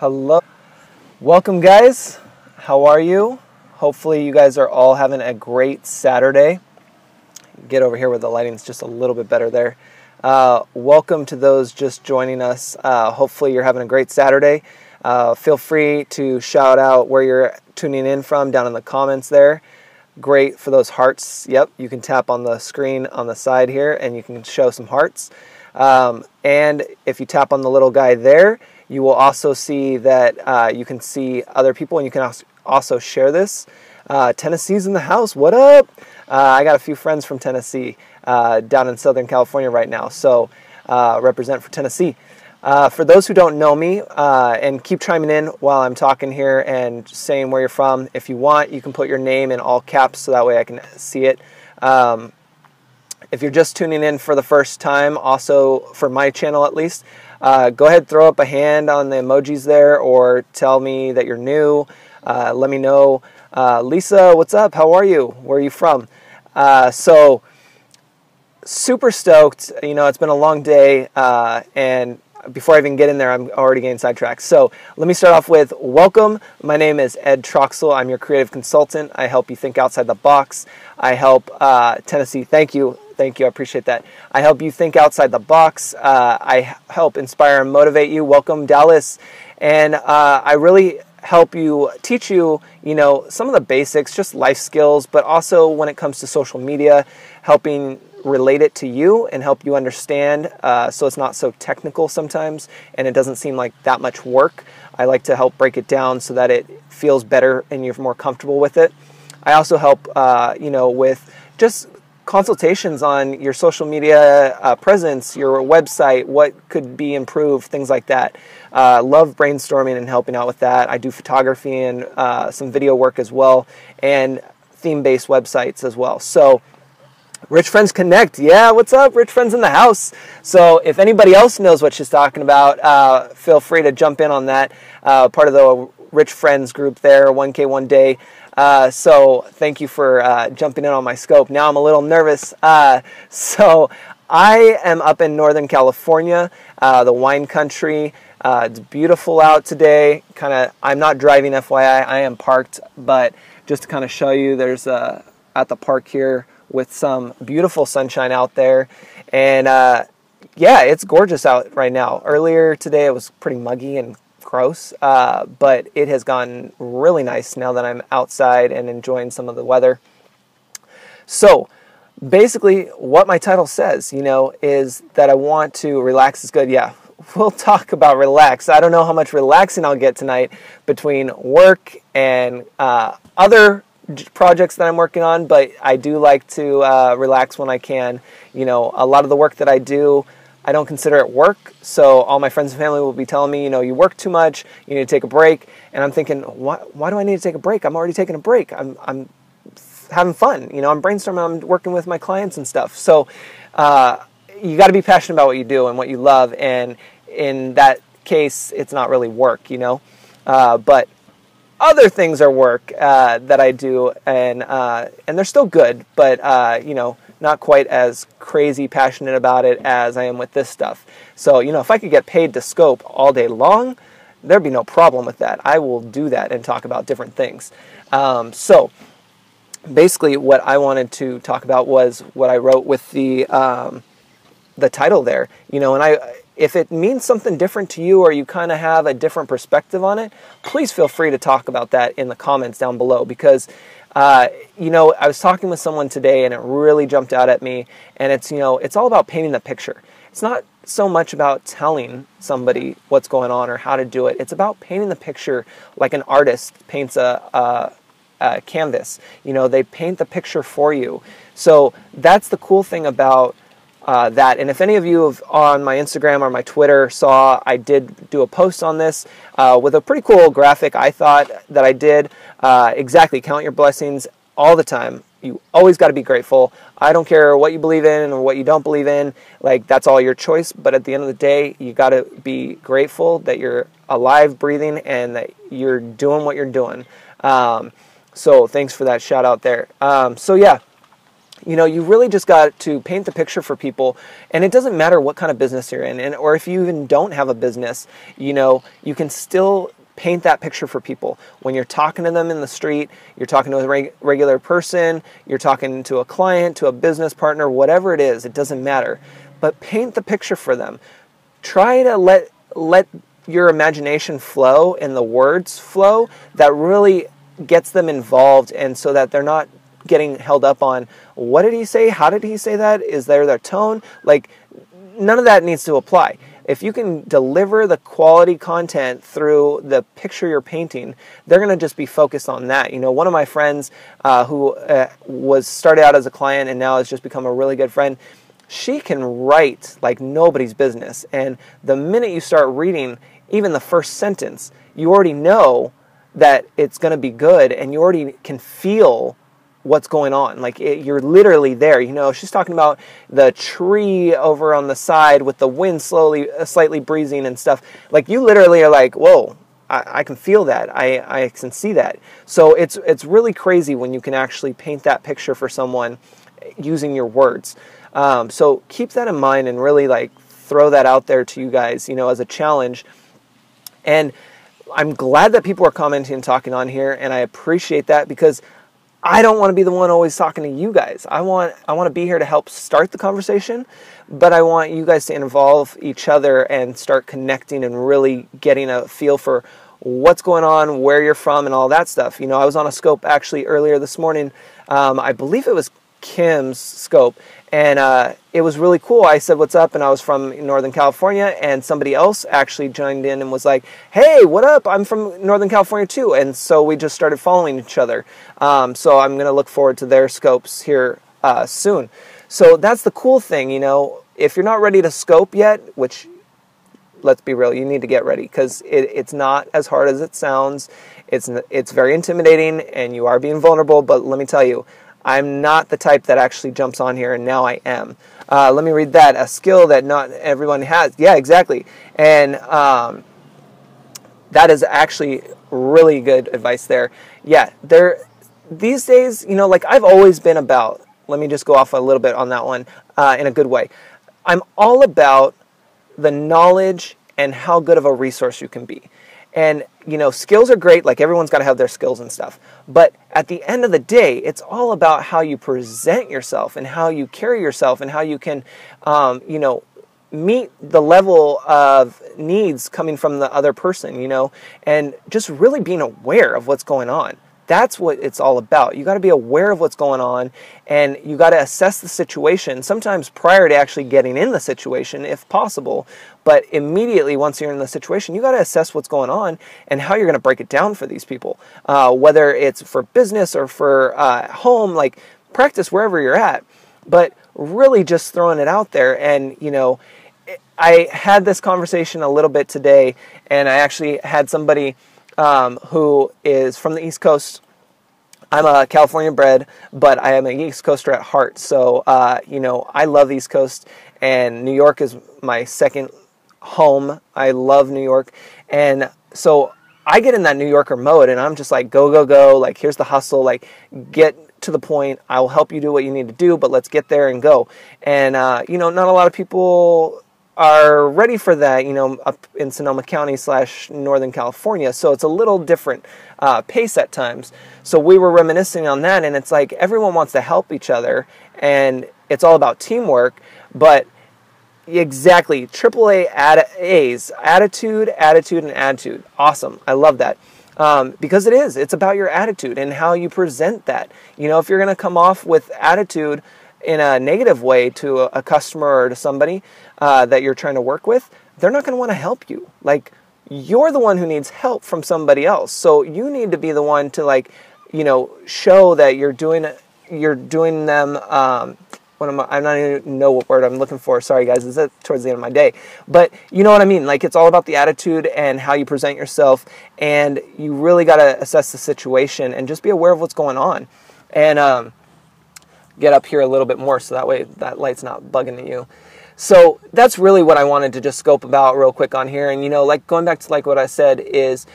Hello. Welcome, guys. How are you? Hopefully you guys are all having a great Saturday. Get over here where the lighting's just a little bit better there. Welcome to those just joining us. Hopefully you're having a great Saturday. Feel free to shout out where you're tuning in from down in the comments there. Great for those hearts. Yep, you can tap on the screen on the side here and you can show some hearts. And if you tap on the little guy there, you will also see that you can see other people, and you can also share this. Tennessee's in the house. What up? I got a few friends from Tennessee down in Southern California right now, so represent for Tennessee. For those who don't know me, and keep chiming in while I'm talking here and saying where you're from, if you want, you can put your name in all caps so that way I can see it. If you're just tuning in for the first time, also for my channel at least, go ahead, throw up a hand on the emojis there, or tell me that you're new. Let me know. Lisa, what's up? How are you? Where are you from? So, super stoked. You know, it's been a long day, and before I even get in there, I'm already getting sidetracked. So let me start off with welcome. My name is Ed Troxel. I'm your creative consultant. I help you think outside the box. I help Tennessee. Thank you. Thank you. I appreciate that. I help you think outside the box. I help inspire and motivate you. Welcome, Dallas. And I really help you, teach you, you know, some of the basics, just life skills, but also when it comes to social media, helping relate it to you and help you understand so it's not so technical sometimes and it doesn't seem like that much work. I like to help break it down so that it feels better and you're more comfortable with it. I also help, you know, with just consultations on your social media presence, your website, what could be improved, things like that. Love brainstorming and helping out with that. I do photography and some video work as well, and theme-based websites as well. So Rich Friends Connect. Yeah, what's up? Rich Friends in the house. So if anybody else knows what she's talking about, feel free to jump in on that. Part of the Rich Friends group there, 1K one day. So thank you for jumping in on my scope. Now I'm a little nervous. So I am up in Northern California, the wine country. It's beautiful out today. I'm not driving, FYI. I am parked, but just to kind of show you, there's at the park here with some beautiful sunshine out there. And yeah, it's gorgeous out right now. Earlier today it was pretty muggy and gross, but it has gotten really nice now that I'm outside and enjoying some of the weather. So basically what my title says, you know, is that I want to relax is good. Yeah, we'll talk about relax. I don't know how much relaxing I'll get tonight between work and other projects that I'm working on, but I do like to relax when I can. You know, a lot of the work that I do, I don't consider it work, so all my friends and family will be telling me, you know, you work too much, you need to take a break, and I'm thinking, why do I need to take a break? I'm already taking a break. I'm having fun, you know, I'm brainstorming, I'm working with my clients and stuff. So you got to be passionate about what you do and what you love, and in that case, it's not really work, you know, but other things are work that I do, and they're still good, but you know, not quite as crazy passionate about it as I am with this stuff. So, you know, if I could get paid to scope all day long, there'd be no problem with that. I will do that and talk about different things. So basically what I wanted to talk about was what I wrote with the title there, you know, and if it means something different to you or you kind of have a different perspective on it, please feel free to talk about that in the comments down below, because you know, I was talking with someone today and it really jumped out at me, and it's, you know, it's all about painting the picture. It's not so much about telling somebody what's going on or how to do it. It's about painting the picture like an artist paints a canvas. You know, they paint the picture for you. So that's the cool thing about that. And if any of you on my Instagram or my Twitter saw, I did do a post on this with a pretty cool graphic, I thought, that I did. Exactly, count your blessings all the time. You always got to be grateful. I don't care what you believe in or what you don't believe in. Like, that's all your choice. But at the end of the day, you got to be grateful that you're alive, breathing, and that you're doing what you're doing. So thanks for that shout out there. So yeah. You really just got to paint the picture for people, and it doesn't matter what kind of business you're in, or if you even don't have a business, you can still paint that picture for people. When you're talking to them in the street, you're talking to a regular person, you're talking to a client, to a business partner, whatever it is, it doesn't matter. But paint the picture for them. Try to let your imagination flow and the words flow. That really gets them involved, and so that they're not getting held up on, what did he say? How did he say that? Is there their tone? Like, none of that needs to apply. If you can deliver the quality content through the picture you're painting, they're going to just be focused on that. One of my friends who was started out as a client and now has just become a really good friend, she can write like nobody's business. And the minute you start reading even the first sentence, you already know that it's going to be good, and you already can feel what's going on. Like, you're literally there. She's talking about the tree over on the side with the wind slightly breezing and stuff. Like, you literally are like, whoa, I can feel that. I can see that. So it's really crazy when you can actually paint that picture for someone using your words. So keep that in mind, and really throw that out there to you guys, as a challenge. And I'm glad that people are commenting and talking on here, and I appreciate that, because I don't want to be the one always talking to you guys. I want to be here to help start the conversation, but I want you guys to involve each other and start connecting and really getting a feel for what's going on, where you're from, and all that stuff. I was on a scope actually earlier this morning. I believe it was Kim's scope, and it was really cool. I said, what's up? And I was from Northern California, and somebody else actually joined in and was like, hey, what up? I'm from Northern California too. And so we just started following each other. So I'm going to look forward to their scopes here soon. So that's the cool thing, if you're not ready to scope yet, which, let's be real, you need to get ready, because it's not as hard as it sounds. It's very intimidating, and you are being vulnerable, but let me tell you, I'm not the type that actually jumps on here, and now I am. Let me read that. A skill that not everyone has. Yeah, exactly. And that is actually really good advice there. Yeah, these days, I've always been about, let me just go off a little bit on that one in a good way. I'm all about the knowledge and how good of a resource you can be. And, skills are great, like everyone's got to have their skills and stuff. But at the end of the day, it's all about how you present yourself and how you carry yourself and how you can, meet the level of needs coming from the other person, and just really being aware of what's going on. That's what it's all about. You got to be aware of what's going on, and you got to assess the situation, sometimes prior to actually getting in the situation, if possible. But immediately once you're in the situation, you got to assess what's going on and how you're going to break it down for these people. Whether it's for business or for home, practice wherever you're at. But really just throwing it out there. And, I had this conversation a little bit today, and I actually had somebody who is from the East Coast. I'm a California bred, but I am an East Coaster at heart. So, I love the East Coast, and New York is my second home. I love New York. And so I get in that New Yorker mode, and I'm just like, go, go, go. Here's the hustle. Get to the point. I'll help you do what you need to do, but let's get there and go. And, not a lot of people are ready for that, up in Sonoma County / Northern California. So it's a little different pace at times. So we were reminiscing on that, and it's like everyone wants to help each other, and it's all about teamwork. But exactly, AAA A's, attitude, and attitude. Awesome. I love that. Because it's about your attitude and how you present that. If you're going to come off with attitude in a negative way to a customer or to somebody that you're trying to work with, they're not going to want to help you. You're the one who needs help from somebody else. So you need to be the one to show that you're doing them, I don't even know what word I'm looking for. Sorry guys, it's towards the end of my day. But you know what I mean? It's all about the attitude and how you present yourself, and you really got to assess the situation and just be aware of what's going on. And get up here a little bit more so that way that light's not bugging you. So that's really what I wanted to just scope about real quick on here. And going back to what I said is,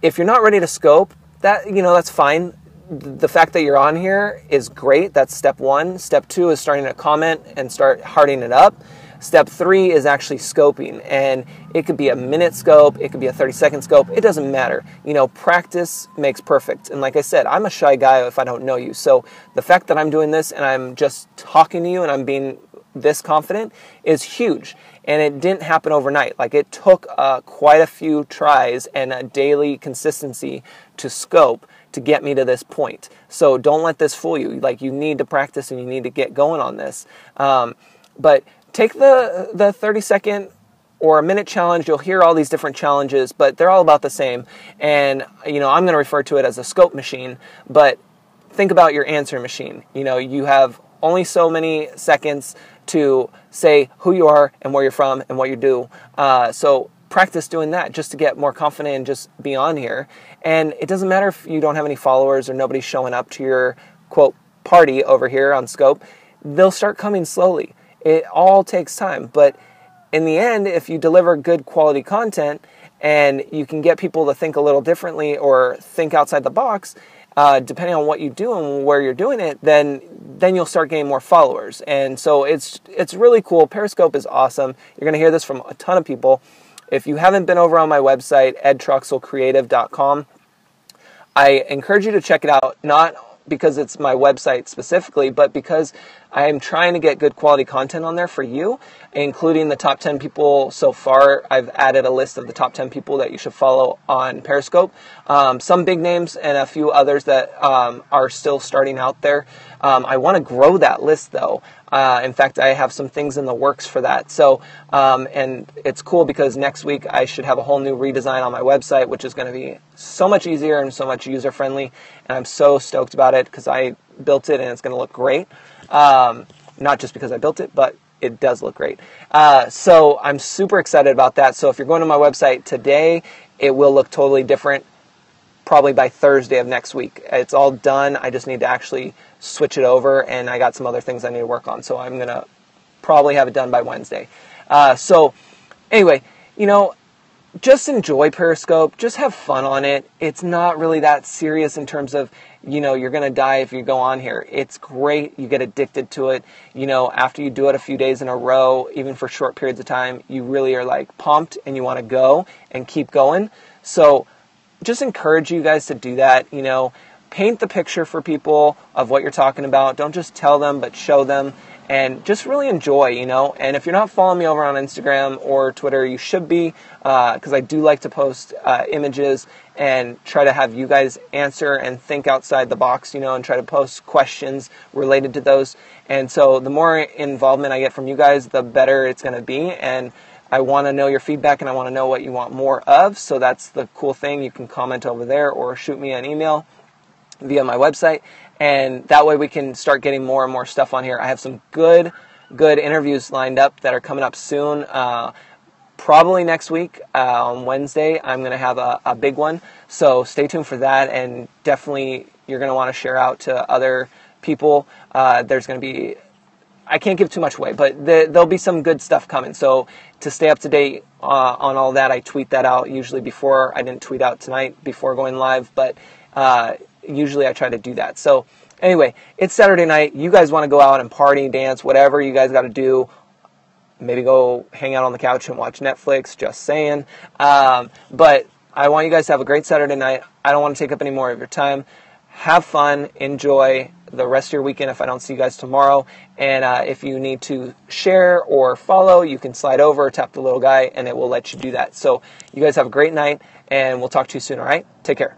if you're not ready to scope, that that's fine. the fact that you're on here is great. That's step 1. Step 2 is starting to comment and start hardening it up. Step 3 is actually scoping, and it could be a minute scope, it could be a 30-second scope, it doesn't matter. Practice makes perfect. And like I said, I'm a shy guy if I don't know you. So the fact that I'm doing this and I'm just talking to you and I'm being this confident is huge. And it didn't happen overnight. Like, it took quite a few tries and a daily consistency to scope to get me to this point. So don't let this fool you. Like, you need to practice and you need to get going on this. But take the 30-second or a minute challenge. You'll hear all these different challenges, but they're all about the same. And, I'm going to refer to it as a scope machine, but think about your answer machine. You have only so many seconds to say who you are and where you're from and what you do. So practice doing that just to get more confident and just be on here. And it doesn't matter if you don't have any followers or nobody's showing up to your, quote, party over here on Scope. They'll start coming slowly. It all takes time, but in the end, if you deliver good quality content and you can get people to think a little differently or think outside the box, depending on what you do and where you're doing it, then you'll start getting more followers. And so it's really cool. Periscope is awesome. You're going to hear this from a ton of people. If you haven't been over on my website, edtruxelcreative.com, I encourage you to check it out, not because it's my website specifically, but because I am trying to get good quality content on there for you, including the top 10 people so far. I've added a list of the top 10 people that you should follow on Periscope. Some big names and a few others that are still starting out there. I want to grow that list though. In fact, I have some things in the works for that. So, and it's cool because next week I should have a whole new redesign on my website, which is going to be so much easier and so much user-friendly. And I'm so stoked about it because I built it and it's going to look great. Not just because I built it, but it does look great. So I'm super excited about that. So if you're going to my website today, it will look totally different. Probably by Thursday of next week. It's all done. I just need to actually switch it over, and I got some other things I need to work on. So I'm going to probably have it done by Wednesday. So anyway, just enjoy Periscope. Just have fun on it. It's not really that serious in terms of, you're going to die if you go on here. It's great. You get addicted to it. After you do it a few days in a row, even for short periods of time, you really are like pumped and you want to go and keep going. So just encourage you guys to do that. Paint the picture for people of what you're talking about. Don't just tell them, but show them, and just really enjoy, And if you're not following me over on Instagram or Twitter, you should be, because I do like to post images and try to have you guys answer and think outside the box, and try to post questions related to those. And so the more involvement I get from you guys, the better it's going to be. And I want to know your feedback and I want to know what you want more of. So that's the cool thing. You can comment over there or shoot me an email via my website. And that way we can start getting more and more stuff on here. I have some good interviews lined up that are coming up soon. Probably next week on Wednesday, I'm going to have a big one. So stay tuned for that. And definitely you're going to want to share out to other people. There's going to be, I can't give too much away, but there'll be some good stuff coming. So to stay up to date on all that, I tweet that out usually before. I didn't tweet out tonight before going live, but usually I try to do that. So anyway, it's Saturday night. You guys want to go out and party, dance, whatever you guys got to do. Maybe go hang out on the couch and watch Netflix, just saying. But I want you guys to have a great Saturday night. I don't want to take up any more of your time. Have fun, enjoy the rest of your weekend if I don't see you guys tomorrow. And if you need to share or follow, you can slide over, tap the little guy, and it will let you do that. So you guys have a great night, and we'll talk to you soon, all right? Take care.